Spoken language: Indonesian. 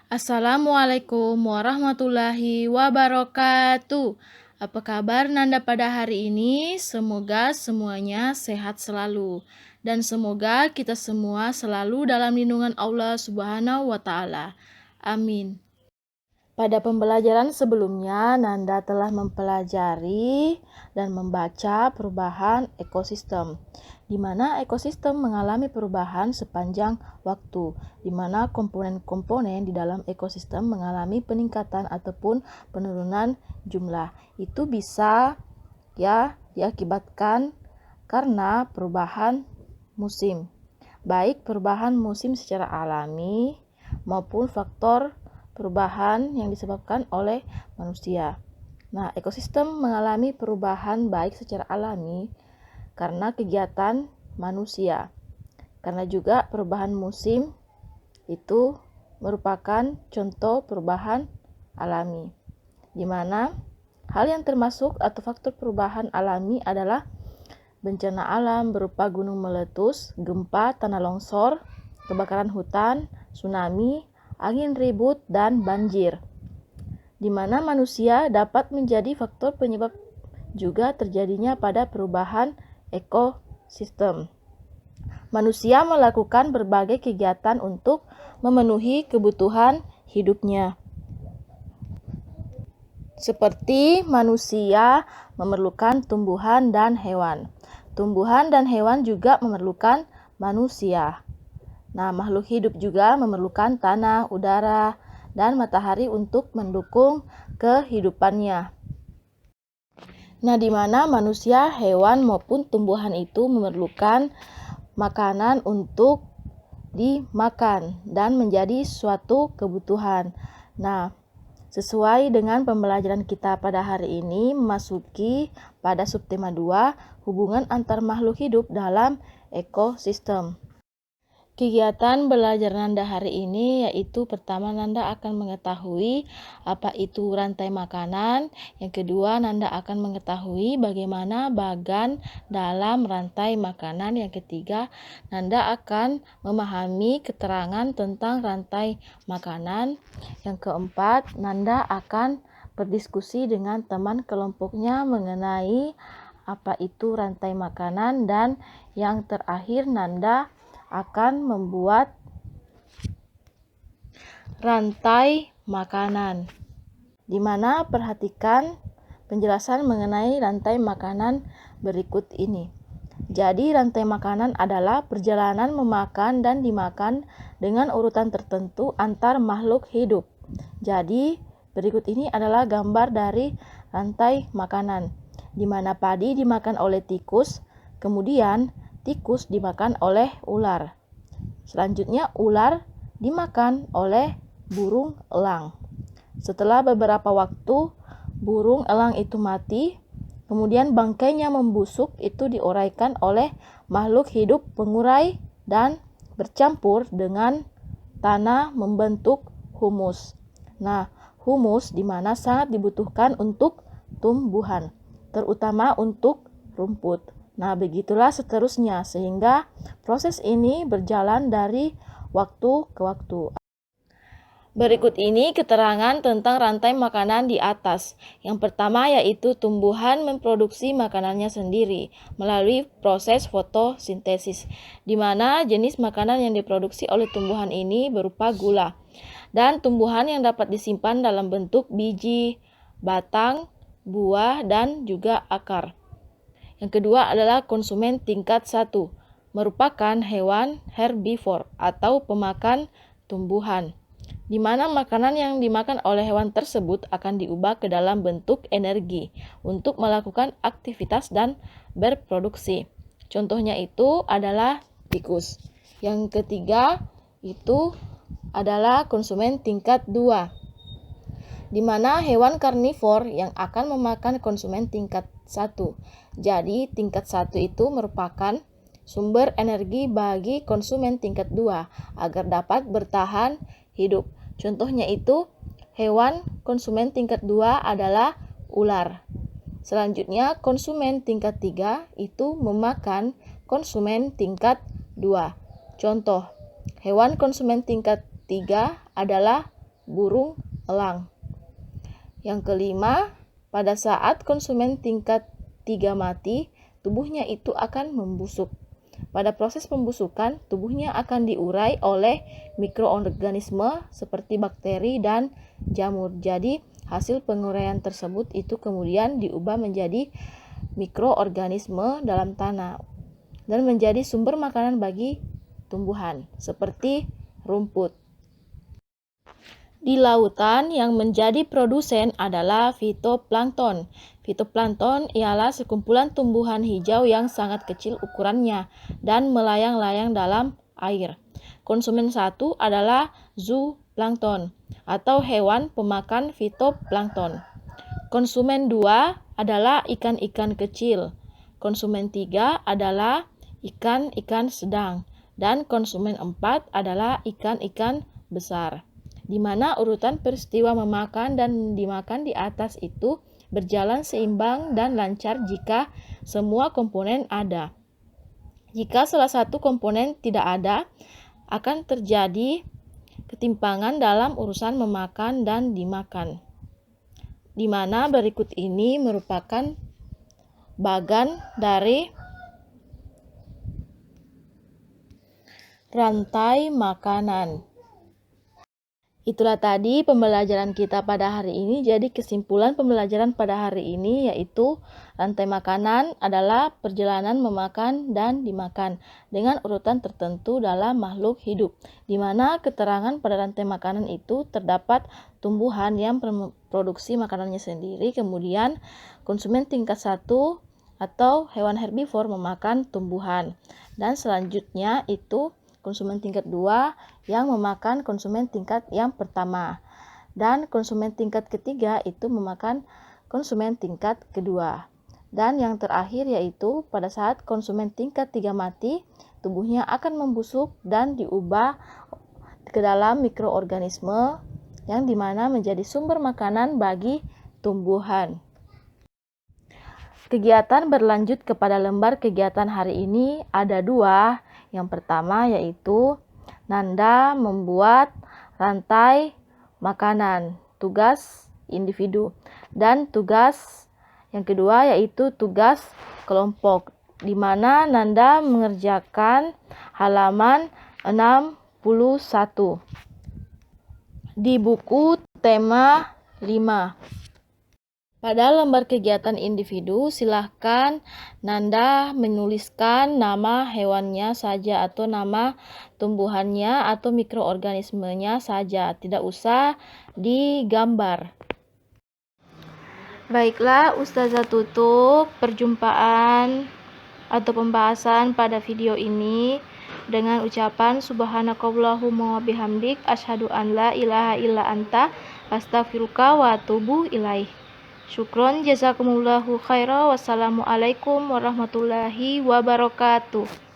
Assalamualaikum warahmatullahi wabarakatuh. Apa kabar Nanda pada hari ini? Semoga semuanya sehat selalu. Dan semoga kita semua selalu dalam lindungan Allah Subhanahu wa Ta'ala. Amin. Pada pembelajaran sebelumnya, Nanda telah mempelajari dan membaca perubahan ekosistem, di mana ekosistem mengalami perubahan sepanjang waktu, di mana komponen-komponen di dalam ekosistem mengalami peningkatan ataupun penurunan jumlah. Itu bisa diakibatkan karena perubahan musim, baik perubahan musim secara alami maupun faktor perubahan yang disebabkan oleh manusia. Nah, ekosistem mengalami perubahan baik secara alami karena kegiatan manusia. Karena juga perubahan musim itu merupakan contoh perubahan alami, di mana hal yang termasuk atau faktor perubahan alami adalah bencana alam berupa gunung meletus, gempa, tanah longsor, kebakaran hutan, tsunami, angin ribut, dan banjir, di mana manusia dapat menjadi faktor penyebab juga terjadinya pada perubahan ekosistem. Manusia melakukan berbagai kegiatan untuk memenuhi kebutuhan hidupnya. Seperti manusia memerlukan tumbuhan dan hewan. Tumbuhan dan hewan juga memerlukan manusia. Nah, makhluk hidup juga memerlukan tanah, udara, dan matahari untuk mendukung kehidupannya. Nah, di mana manusia, hewan, maupun tumbuhan itu memerlukan makanan untuk dimakan dan menjadi suatu kebutuhan. Nah, sesuai dengan pembelajaran kita pada hari ini, memasuki pada subtema 2, hubungan antar makhluk hidup dalam ekosistem. Kegiatan belajar Nanda hari ini yaitu pertama Nanda akan mengetahui apa itu rantai makanan, yang kedua Nanda akan mengetahui bagaimana bagan dalam rantai makanan, yang ketiga Nanda akan memahami keterangan tentang rantai makanan, yang keempat Nanda akan berdiskusi dengan teman kelompoknya mengenai apa itu rantai makanan, dan yang terakhir Nanda akan membuat rantai makanan, di mana perhatikan penjelasan mengenai rantai makanan berikut ini. Jadi rantai makanan adalah perjalanan memakan dan dimakan dengan urutan tertentu antar makhluk hidup. Jadi berikut ini adalah gambar dari rantai makanan, di mana padi dimakan oleh tikus, kemudian tikus dimakan oleh ular. Selanjutnya ular dimakan oleh burung elang. Setelah beberapa waktu burung elang itu mati, kemudian bangkainya membusuk, itu diuraikan oleh makhluk hidup pengurai dan bercampur dengan tanah membentuk humus. Nah, humus di mana sangat dibutuhkan untuk tumbuhan, terutama untuk rumput. Nah, begitulah seterusnya, sehingga proses ini berjalan dari waktu ke waktu. Berikut ini keterangan tentang rantai makanan di atas. Yang pertama yaitu tumbuhan memproduksi makanannya sendiri melalui proses fotosintesis, di mana jenis makanan yang diproduksi oleh tumbuhan ini berupa gula, dan tumbuhan yang dapat disimpan dalam bentuk biji, batang, buah, dan juga akar. Yang kedua adalah konsumen tingkat 1, merupakan hewan herbivor atau pemakan tumbuhan, di mana makanan yang dimakan oleh hewan tersebut akan diubah ke dalam bentuk energi untuk melakukan aktivitas dan berproduksi. Contohnya itu adalah tikus. Yang ketiga itu adalah konsumen tingkat 2, di mana hewan karnivor yang akan memakan konsumen tingkat 1. Jadi tingkat 1 itu merupakan sumber energi bagi konsumen tingkat 2 agar dapat bertahan hidup. Contohnya itu hewan konsumen tingkat 2 adalah ular. Selanjutnya konsumen tingkat 3 itu memakan konsumen tingkat 2. Contoh, hewan konsumen tingkat 3 adalah burung elang. Yang kelima, pada saat konsumen tingkat 3 mati, tubuhnya itu akan membusuk. Pada proses pembusukan, tubuhnya akan diurai oleh mikroorganisme seperti bakteri dan jamur. Jadi, hasil penguraian tersebut itu kemudian diubah menjadi mikroorganisme dalam tanah dan menjadi sumber makanan bagi tumbuhan seperti rumput. Di lautan yang menjadi produsen adalah fitoplankton. Fitoplankton ialah sekumpulan tumbuhan hijau yang sangat kecil ukurannya dan melayang-layang dalam air. Konsumen satu adalah zooplankton atau hewan pemakan fitoplankton. Konsumen dua adalah ikan-ikan kecil. Konsumen tiga adalah ikan-ikan sedang. Dan konsumen empat adalah ikan-ikan besar, di mana urutan peristiwa memakan dan dimakan di atas itu berjalan seimbang dan lancar jika semua komponen ada. Jika salah satu komponen tidak ada, akan terjadi ketimpangan dalam urusan memakan dan dimakan, di mana berikut ini merupakan bagan dari rantai makanan. Itulah tadi pembelajaran kita pada hari ini. Jadi kesimpulan pembelajaran pada hari ini yaitu rantai makanan adalah perjalanan memakan dan dimakan dengan urutan tertentu dalam makhluk hidup, di mana keterangan pada rantai makanan itu terdapat tumbuhan yang memproduksi makanannya sendiri, kemudian konsumen tingkat 1 atau hewan herbivor memakan tumbuhan, dan selanjutnya itu konsumen tingkat 2 yang memakan konsumen tingkat yang pertama, dan konsumen tingkat ketiga itu memakan konsumen tingkat kedua. Dan yang terakhir yaitu pada saat konsumen tingkat 3 mati, tubuhnya akan membusuk dan diubah ke dalam mikroorganisme yang dimana menjadi sumber makanan bagi tumbuhan. Kegiatan berlanjut kepada lembar kegiatan hari ini ada 2. Yang pertama yaitu Nanda membuat rantai makanan, tugas individu. Dan tugas yang kedua yaitu tugas kelompok, di mana Nanda mengerjakan halaman 61 di buku tema 5. Pada lembar kegiatan individu, silahkan Nanda menuliskan nama hewannya saja atau nama tumbuhannya atau mikroorganismenya saja, tidak usah digambar. Baiklah, Ustazah tutup perjumpaan atau pembahasan pada video ini dengan ucapan subhanakallahumma wa bihamdik asyhadu an la ilaha illa anta astaghfiruka wa atubu ilaih. Syukron jazakumullahu khairan. Wassalamualaikum warahmatullahi wabarakatuh.